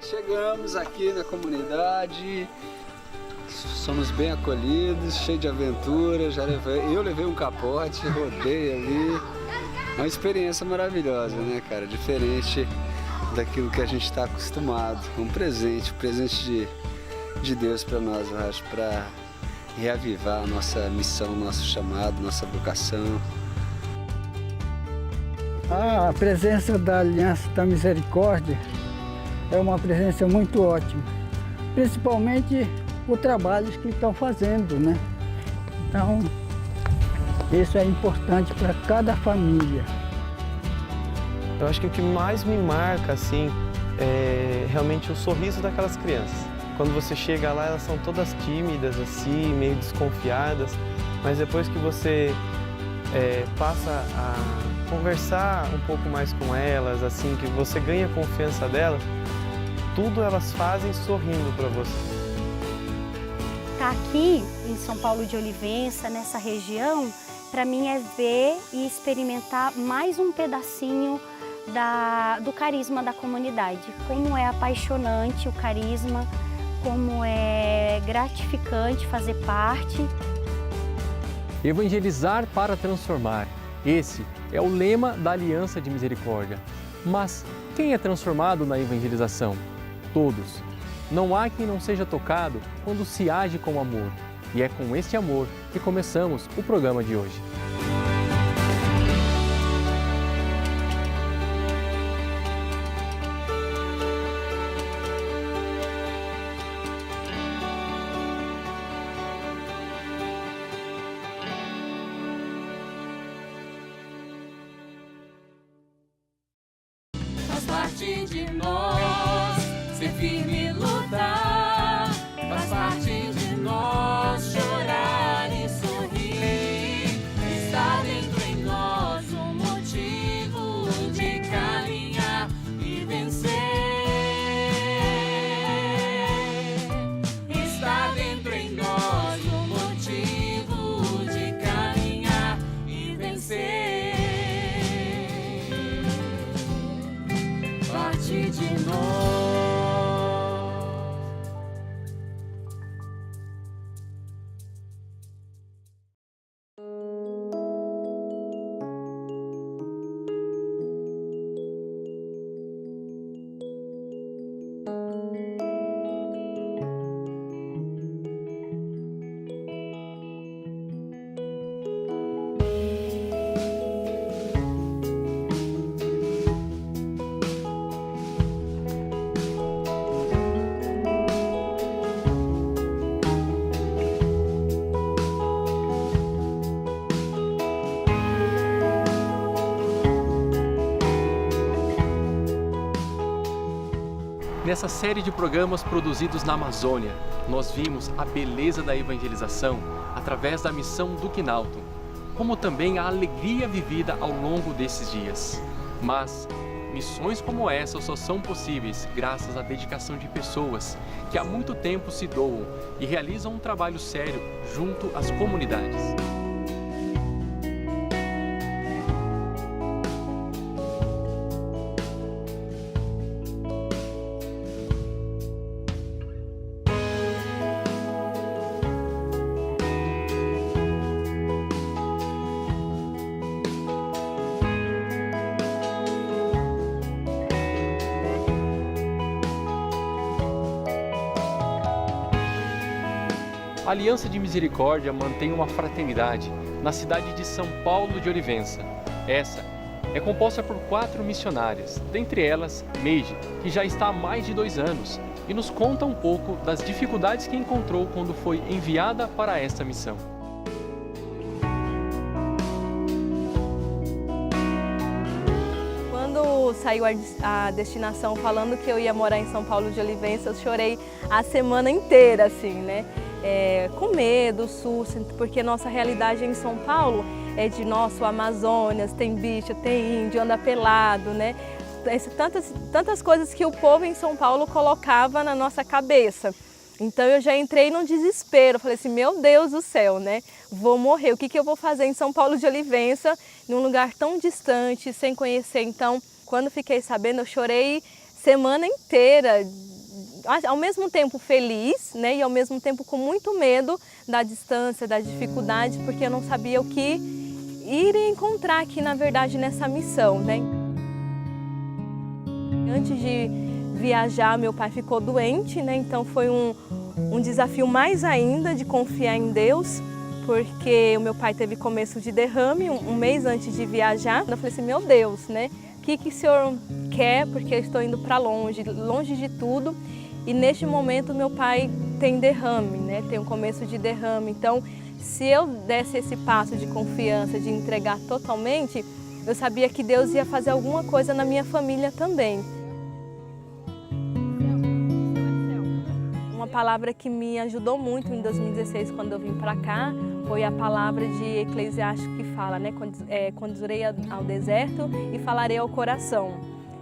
Chegamos aqui na comunidade, somos bem acolhidos, cheio de aventura. Eu levei um capote, rodei ali. É uma experiência maravilhosa, né, cara? Diferente daquilo que a gente está acostumado. Um presente de Deus para nós, eu acho, para reavivar a nossa missão, nosso chamado, nossa vocação. A presença da Aliança da Misericórdia é uma presença muito ótima, principalmente o trabalho que estão fazendo, né? Então, isso é importante para cada família. Eu acho que o que mais me marca, assim, é realmente o sorriso daquelas crianças. Quando você chega lá, elas são todas tímidas, assim, meio desconfiadas, mas depois que você passa a conversar um pouco mais com elas, assim, que você ganha a confiança delas, tudo elas fazem sorrindo para você. Estar aqui em São Paulo de Olivença, nessa região, para mim é ver e experimentar mais um pedacinho do carisma da comunidade. Como é apaixonante o carisma, como é gratificante fazer parte. Evangelizar para transformar. Esse é o lema da Aliança de Misericórdia. Mas quem é transformado na evangelização? Todos. Não há quem não seja tocado quando se age com amor. E é com este amor que começamos o programa de hoje. Faz parte de nós ser firme e lutar, faz parte de nós chorar e sorrir, está dentro em nós um motivo de caminhar e vencer, está dentro em nós um motivo de caminhar e vencer. Parte de nós. Nessa série de programas produzidos na Amazônia, nós vimos a beleza da evangelização através da missão do Quinalton, como também a alegria vivida ao longo desses dias. Mas missões como essa só são possíveis graças à dedicação de pessoas que há muito tempo se doam e realizam um trabalho sério junto às comunidades. A Aliança de Misericórdia mantém uma fraternidade na cidade de São Paulo de Olivença. Essa é composta por 4 missionárias, dentre elas Meide, que já está há mais de 2 anos e nos conta um pouco das dificuldades que encontrou quando foi enviada para esta missão. Quando saiu a destinação falando que eu ia morar em São Paulo de Olivença, eu chorei a semana inteira, assim, né? Com medo, susto, porque nossa realidade em São Paulo é de nosso Amazônias, tem bicho, tem índio, anda pelado, né? Tantas coisas que o povo em São Paulo colocava na nossa cabeça. Então eu já entrei num desespero, falei assim, meu Deus do céu, né? Vou morrer, o que eu vou fazer em São Paulo de Olivença, num lugar tão distante, sem conhecer? Então, quando fiquei sabendo, eu chorei semana inteira, ao mesmo tempo feliz, né, e ao mesmo tempo com muito medo da distância, da dificuldade, porque eu não sabia o que ir encontrar aqui, na verdade, nessa missão, né. Antes de viajar, meu pai ficou doente, né, então foi um desafio mais ainda de confiar em Deus, porque o meu pai teve começo de derrame um mês antes de viajar. Eu falei assim, meu Deus, né? O que o senhor quer? Porque eu estou indo para longe de tudo. E neste momento meu pai tem derrame, né? Tem um começo de derrame. Então, se eu desse esse passo de confiança, de entregar totalmente, eu sabia que Deus ia fazer alguma coisa na minha família também. Uma palavra que me ajudou muito em 2016, quando eu vim para cá, foi a palavra de Eclesiastes que fala, né? Conduzirei ao deserto e falarei ao coração.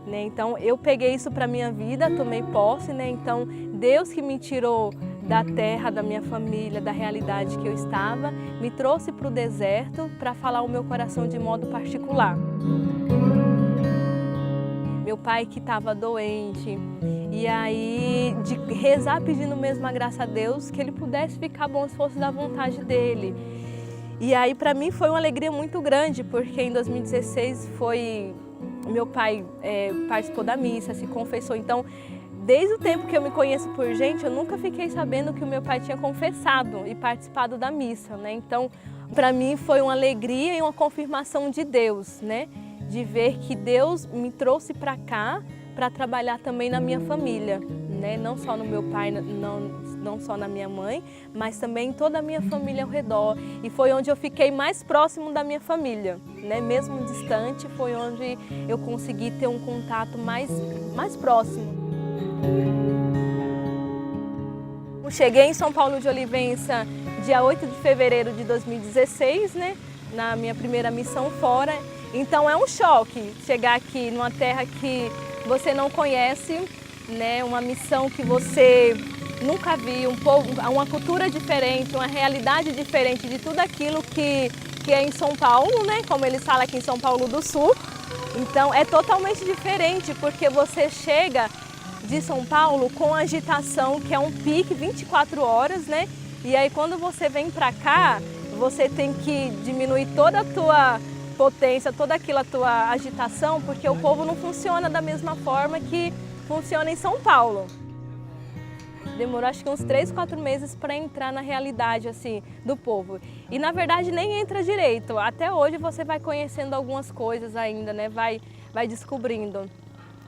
Né? Então, eu peguei isso para a minha vida, tomei posse, né? Então, Deus que me tirou da terra, da minha família, da realidade que eu estava, me trouxe para o deserto para falar o meu coração de modo particular. Meu pai que estava doente, e aí de rezar pedindo mesmo a graça a Deus que ele pudesse ficar bom se fosse da vontade dele. E aí para mim foi uma alegria muito grande, porque em 2016 meu pai participou da missa, se confessou. Então, desde o tempo que eu me conheço por gente, eu nunca fiquei sabendo que o meu pai tinha confessado e participado da missa, né? Então, para mim foi uma alegria e uma confirmação de Deus, né? De ver que Deus me trouxe para cá para trabalhar também na minha família, né? Não só no meu pai, não só na minha mãe, mas também em toda a minha família ao redor. E foi onde eu fiquei mais próximo da minha família, né? Mesmo distante, foi onde eu consegui ter um contato mais próximo. Eu cheguei em São Paulo de Olivença dia 8 de fevereiro de 2016, né? Na minha primeira missão fora. Então é um choque chegar aqui numa terra que você não conhece, né? Uma missão que você nunca viu, uma cultura diferente, uma realidade diferente de tudo aquilo que é em São Paulo, né? Como eles falam aqui em São Paulo do Sul. Então é totalmente diferente, porque você chega de São Paulo com agitação, que é um pique 24 horas, né? E aí quando você vem para cá, você tem que diminuir toda a tua potência, toda aquela tua agitação, porque o povo não funciona da mesma forma que funciona em São Paulo. Demorou acho que uns 3, 4 meses para entrar na realidade assim do povo. E na verdade nem entra direito. Até hoje você vai conhecendo algumas coisas ainda, né? Vai descobrindo.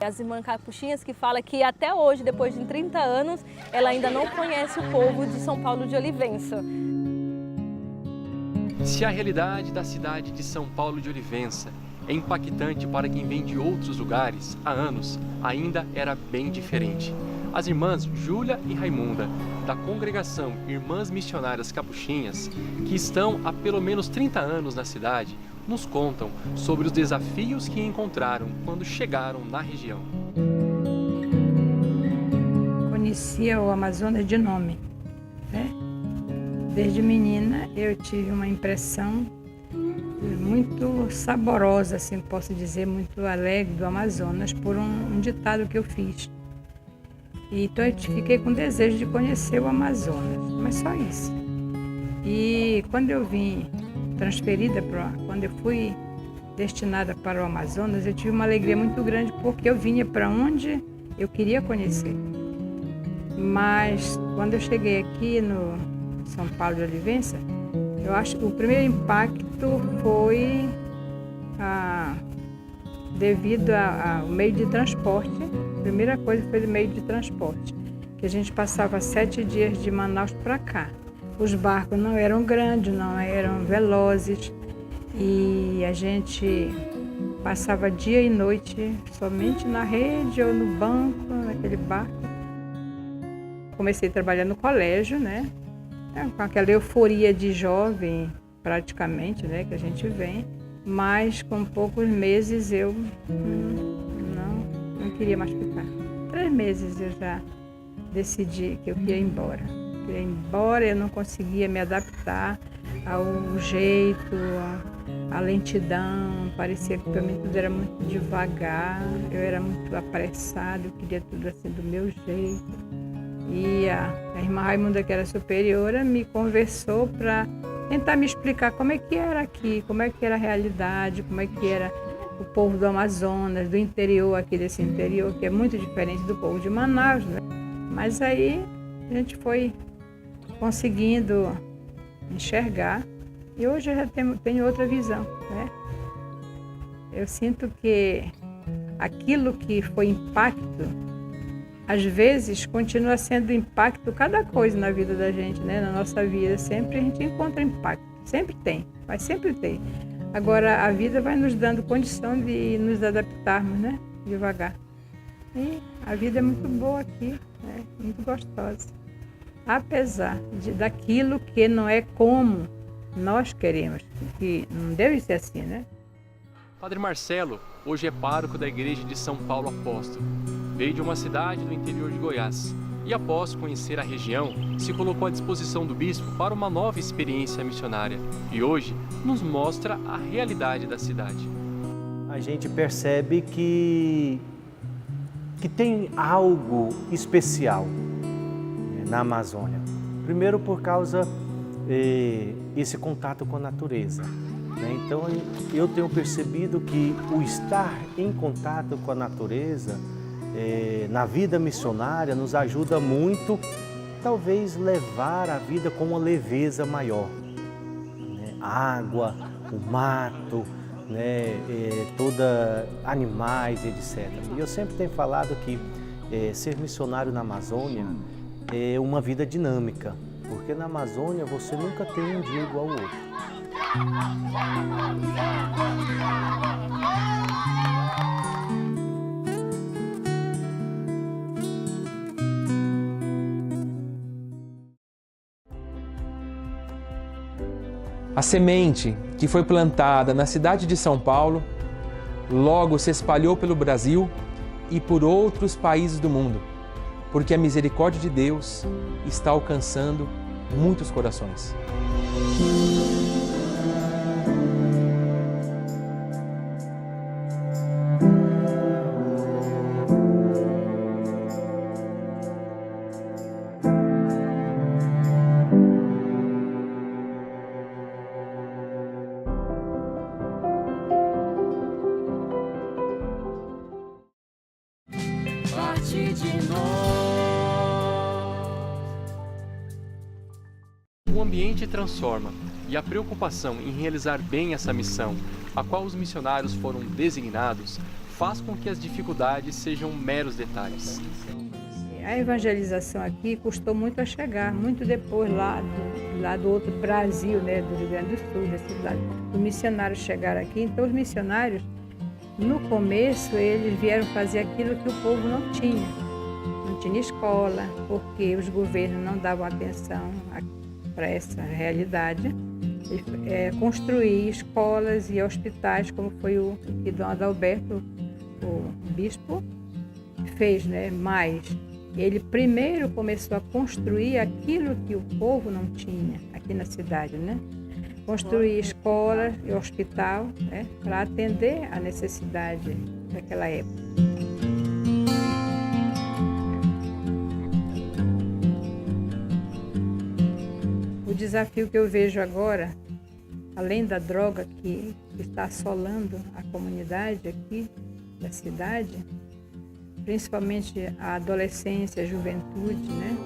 As irmãs capuchinhas que falam que até hoje, depois de 30 anos, ela ainda não conhece o povo de São Paulo de Olivença. Se a realidade da cidade de São Paulo de Olivença é impactante para quem vem de outros lugares, há anos ainda era bem diferente. As irmãs Júlia e Raimunda, da congregação Irmãs Missionárias Capuchinhas, que estão há pelo menos 30 anos na cidade, nos contam sobre os desafios que encontraram quando chegaram na região. Conhecia o Amazonas de nome, né? Desde menina eu tive uma impressão muito saborosa, assim posso dizer, muito alegre do Amazonas por um ditado que eu fiz. E então eu fiquei com desejo de conhecer o Amazonas, mas só isso. E quando eu vim transferida, quando eu fui destinada para o Amazonas, eu tive uma alegria muito grande porque eu vinha para onde eu queria conhecer. Mas quando eu cheguei aqui no São Paulo de Olivença, eu acho que o primeiro impacto foi devido ao meio de transporte. A primeira coisa foi o meio de transporte, que a gente passava 7 dias de Manaus para cá. Os barcos não eram grandes, não eram velozes, e a gente passava dia e noite somente na rede ou no banco, naquele barco. Comecei a trabalhar no colégio, né? Com aquela euforia de jovem, praticamente, né, que a gente vem, mas com poucos meses eu não queria mais ficar. 3 meses eu já decidi que eu ia embora. Eu não conseguia me adaptar ao jeito, à lentidão, parecia que para mim tudo era muito devagar, eu era muito apressada, eu queria tudo assim do meu jeito. E a irmã Raimunda, que era superiora, me conversou para tentar me explicar como é que era aqui, como é que era a realidade, como é que era o povo do Amazonas, do interior, aqui desse interior, que é muito diferente do povo de Manaus, né? Mas aí a gente foi conseguindo enxergar e hoje eu já tenho outra visão, né? Eu sinto que aquilo que foi impacto, às vezes continua sendo impacto cada coisa na vida da gente, né? Na nossa vida sempre a gente encontra impacto, sempre tem, vai sempre ter. Agora a vida vai nos dando condição de nos adaptarmos, né? Devagar. E a vida é muito boa aqui, né? Muito gostosa. Apesar daquilo que não é como nós queremos, que não deve ser assim, né? Padre Marcelo hoje é pároco da Igreja de São Paulo Apóstolo. Veio de uma cidade do interior de Goiás e, após conhecer a região, se colocou à disposição do bispo para uma nova experiência missionária e hoje nos mostra a realidade da cidade. A gente percebe que tem algo especial na Amazônia. Primeiro por causa esse contato com a natureza. Então eu tenho percebido que o estar em contato com a natureza na vida missionária nos ajuda muito, talvez levar a vida com uma leveza maior. A água, o mato, animais, etc. E eu sempre tenho falado que ser missionário na Amazônia é uma vida dinâmica, porque na Amazônia você nunca tem um dia igual ao outro. A semente que foi plantada na cidade de São Paulo logo se espalhou pelo Brasil e por outros países do mundo, porque a misericórdia de Deus está alcançando muitos corações. Parte de nós. O ambiente transforma e a preocupação em realizar bem essa missão, a qual os missionários foram designados, faz com que as dificuldades sejam meros detalhes. A evangelização aqui custou muito a chegar, muito depois lá do outro Brasil, né, do Rio Grande do Sul, desse lado. Os missionários chegaram aqui, então os missionários, no começo, eles vieram fazer aquilo que o povo não tinha. Não tinha escola, porque os governos não davam atenção para essa realidade. Construir escolas e hospitais, como foi o que Dom Adalberto, o bispo, fez, né? Mas ele primeiro começou a construir aquilo que o povo não tinha aqui na cidade, né? Construir escolas e hospital, né? Para atender a necessidade daquela época. O desafio que eu vejo agora, além da droga que está assolando a comunidade aqui da cidade, principalmente a adolescência, a juventude, né?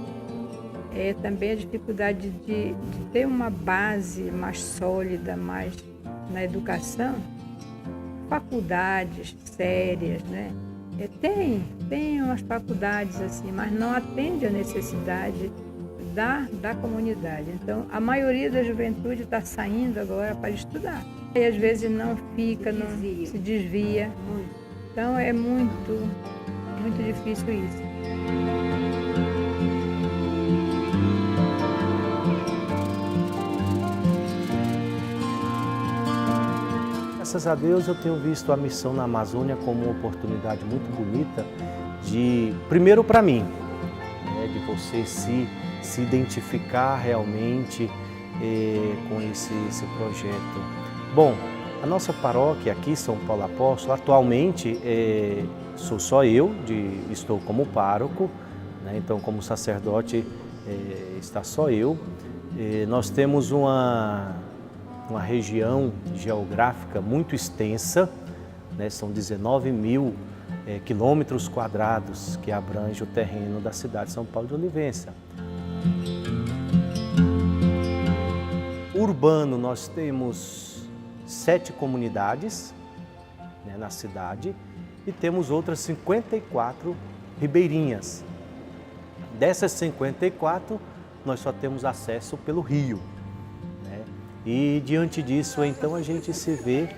É também a dificuldade de ter uma base mais sólida, mais na educação, faculdades sérias, né? Tem umas faculdades assim, mas não atende a necessidade da comunidade. Então, a maioria da juventude está saindo agora para estudar. E às vezes não fica, se desvia. Então, é muito difícil isso. Graças a Deus eu tenho visto a missão na Amazônia como uma oportunidade muito bonita de, primeiro para mim, né, de você se identificar realmente com esse projeto. Bom, a nossa paróquia aqui, São Paulo Apóstolo, atualmente sou só eu, estou como pároco, né? Então, como sacerdote, está só eu. Nós temos uma região geográfica muito extensa, né? São 19.000 quilômetros quadrados que abrange o terreno da cidade de São Paulo de Olivença. Urbano, nós temos 7 comunidades, né, na cidade, e temos outras 54 ribeirinhas. Dessas 54, nós só temos acesso pelo rio, né? E diante disso, então, a gente se vê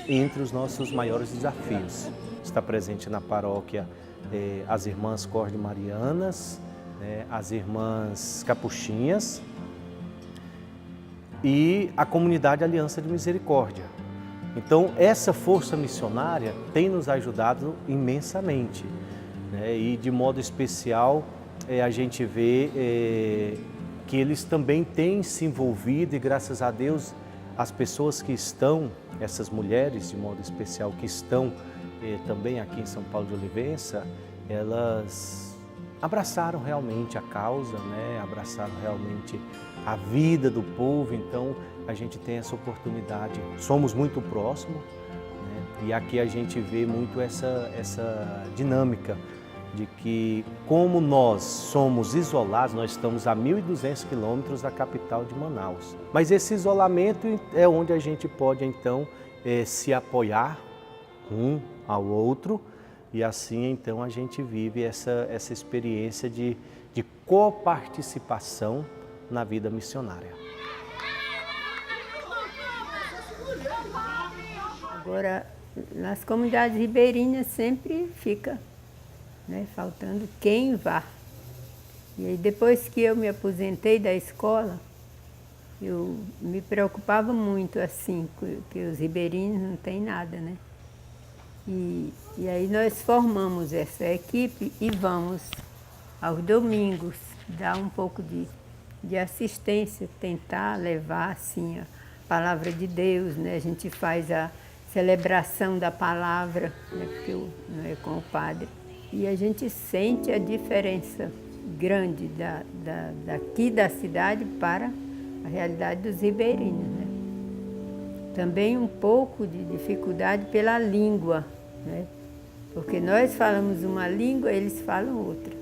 entre os nossos maiores desafios. Está presente na paróquia as irmãs Cordemarianas, né, as irmãs Capuchinhas e a comunidade Aliança de Misericórdia. Então, essa força missionária tem nos ajudado imensamente, né? E de modo especial, a gente vê que eles também têm se envolvido e, graças a Deus, as pessoas que estão, essas mulheres de modo especial que estão também aqui em São Paulo de Olivença, elas abraçaram realmente a causa, né? Abraçaram realmente a vida do povo. Então a gente tem essa oportunidade, somos muito próximos, né? E aqui a gente vê muito essa dinâmica de que, como nós somos isolados, nós estamos a 1.200 quilômetros da capital de Manaus. Mas esse isolamento é onde a gente pode, então, se apoiar um ao outro, e assim, então, a gente vive essa experiência de coparticipação na vida missionária. Agora, nas comunidades ribeirinhas sempre fica, né, faltando quem vá. E aí, depois que eu me aposentei da escola, eu me preocupava muito assim, que os ribeirinhos não têm nada, né? E aí nós formamos essa equipe e vamos aos domingos dar um pouco de assistência, tentar levar assim a palavra de Deus, né? A gente faz a celebração da palavra, né? Porque não é com o padre. E a gente sente a diferença grande daqui da cidade para a realidade dos ribeirinhos, né? Também um pouco de dificuldade pela língua, né? Porque nós falamos uma língua, eles falam outra.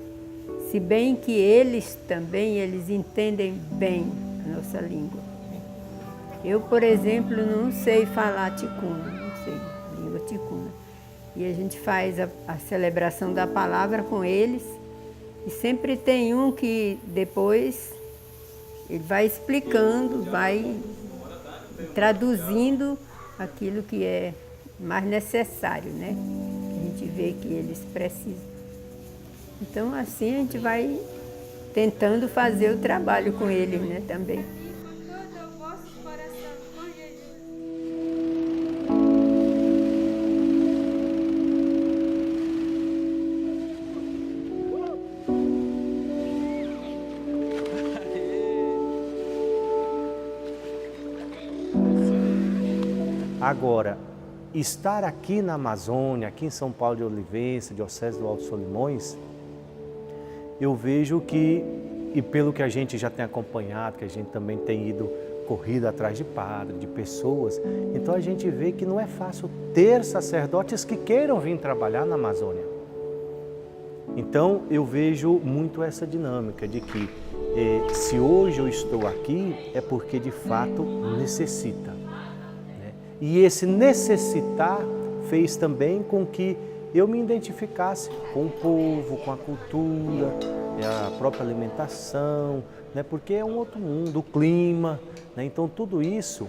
Se bem que eles também, eles entendem bem a nossa língua. Eu, por exemplo, não sei falar ticuna, não sei língua ticuna. E a gente faz a celebração da palavra com eles, e sempre tem um que depois ele vai explicando, vai traduzindo aquilo que é mais necessário, né? A gente vê que eles precisam. Então, assim, a gente vai tentando fazer o trabalho com eles, né, também. Agora, estar aqui na Amazônia, aqui em São Paulo de Olivença, Diocese do Alto Solimões, eu vejo que, e pelo que a gente já tem acompanhado, que a gente também tem ido corrido atrás de padres, de pessoas, então a gente vê que não é fácil ter sacerdotes que queiram vir trabalhar na Amazônia. Então eu vejo muito essa dinâmica de que se hoje eu estou aqui é porque de fato necessita. E esse necessitar fez também com que eu me identificasse com o povo, com a cultura, a própria alimentação, né? Porque é um outro mundo, o clima, né? Então tudo isso,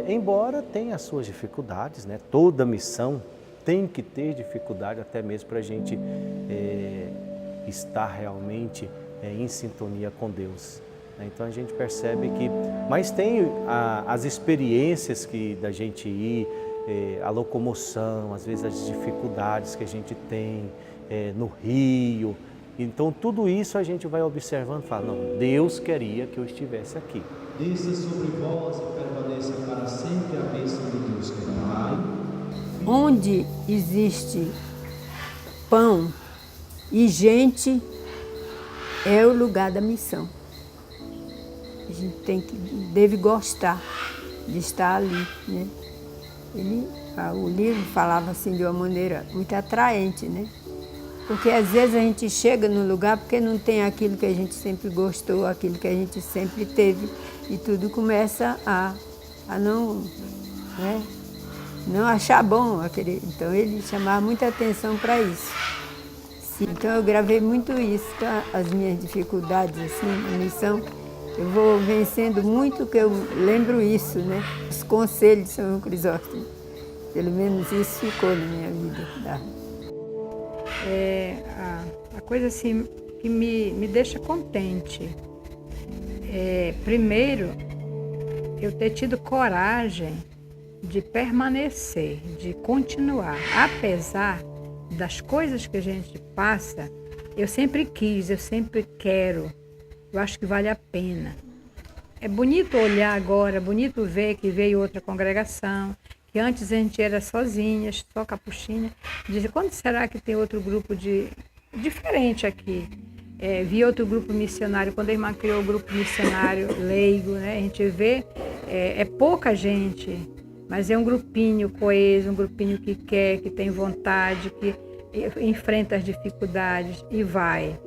embora tenha as suas dificuldades, né? Toda missão tem que ter dificuldade até mesmo para a gente estar realmente em sintonia com Deus. Então a gente percebe que, mas tem as experiências que da gente ir, a locomoção, às vezes as dificuldades que a gente tem no Rio. Então tudo isso a gente vai observando e fala, não, Deus queria que eu estivesse aqui. Desça sobre vós e permaneça para sempre a bênção de Deus que é Pai. Onde existe pão e gente, é o lugar da missão. A gente deve gostar de estar ali, né? O livro falava assim de uma maneira muito atraente, né? Porque às vezes a gente chega no lugar porque não tem aquilo que a gente sempre gostou, aquilo que a gente sempre teve, e tudo começa a não, né? Não achar bom aquele. Então ele chamava muita atenção para isso. Sim, então eu gravei muito isso, tá? As minhas dificuldades assim, na missão. Eu vou vencendo muito, que eu lembro isso, né? Os conselhos de São Crisóstomo. Pelo menos isso ficou na minha vida. A coisa assim que me deixa contente primeiro, eu ter tido coragem de permanecer, de continuar. Apesar das coisas que a gente passa, eu sempre quis, eu sempre quero. Eu acho que vale a pena. É bonito olhar agora, é bonito ver que veio outra congregação, que antes a gente era sozinhas, só capuchinha. Dizer, quando será que tem outro grupo diferente aqui? Vi outro grupo missionário, quando a irmã criou o grupo missionário leigo, né? A gente vê, é pouca gente, mas é um grupinho coeso, um grupinho que quer, que tem vontade, que enfrenta as dificuldades e vai.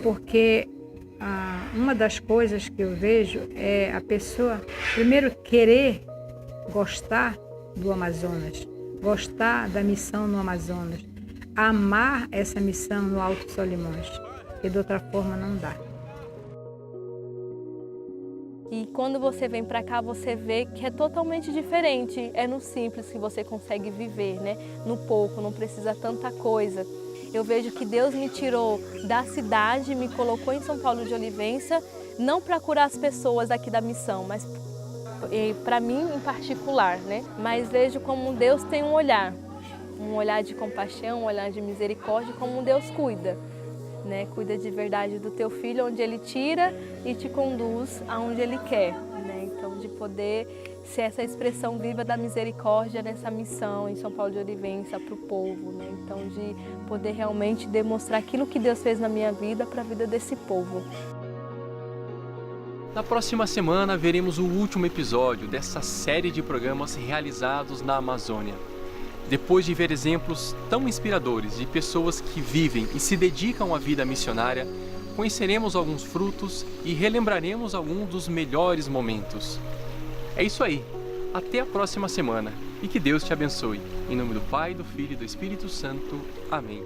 Porque uma das coisas que eu vejo é a pessoa, primeiro, querer gostar do Amazonas, gostar da missão no Amazonas, amar essa missão no Alto Solimões, porque de outra forma não dá. E quando você vem para cá, você vê que é totalmente diferente. É no simples que você consegue viver, né? No pouco, não precisa tanta coisa. Eu vejo que Deus me tirou da cidade, me colocou em São Paulo de Olivença, não para curar as pessoas aqui da missão, mas para mim em particular, né? Mas vejo como Deus tem um olhar de compaixão, um olhar de misericórdia, como Deus cuida, né? Cuida de verdade do teu filho, onde ele tira e te conduz aonde ele quer, né? Então, de poder ser essa expressão viva da misericórdia nessa missão em São Paulo de Olivença para o povo, né? Então, de poder realmente demonstrar aquilo que Deus fez na minha vida para a vida desse povo. Na próxima semana veremos o último episódio dessa série de programas realizados na Amazônia. Depois de ver exemplos tão inspiradores de pessoas que vivem e se dedicam à vida missionária, conheceremos alguns frutos e relembraremos alguns dos melhores momentos. É isso aí. Até a próxima semana e que Deus te abençoe. Em nome do Pai, do Filho e do Espírito Santo. Amém.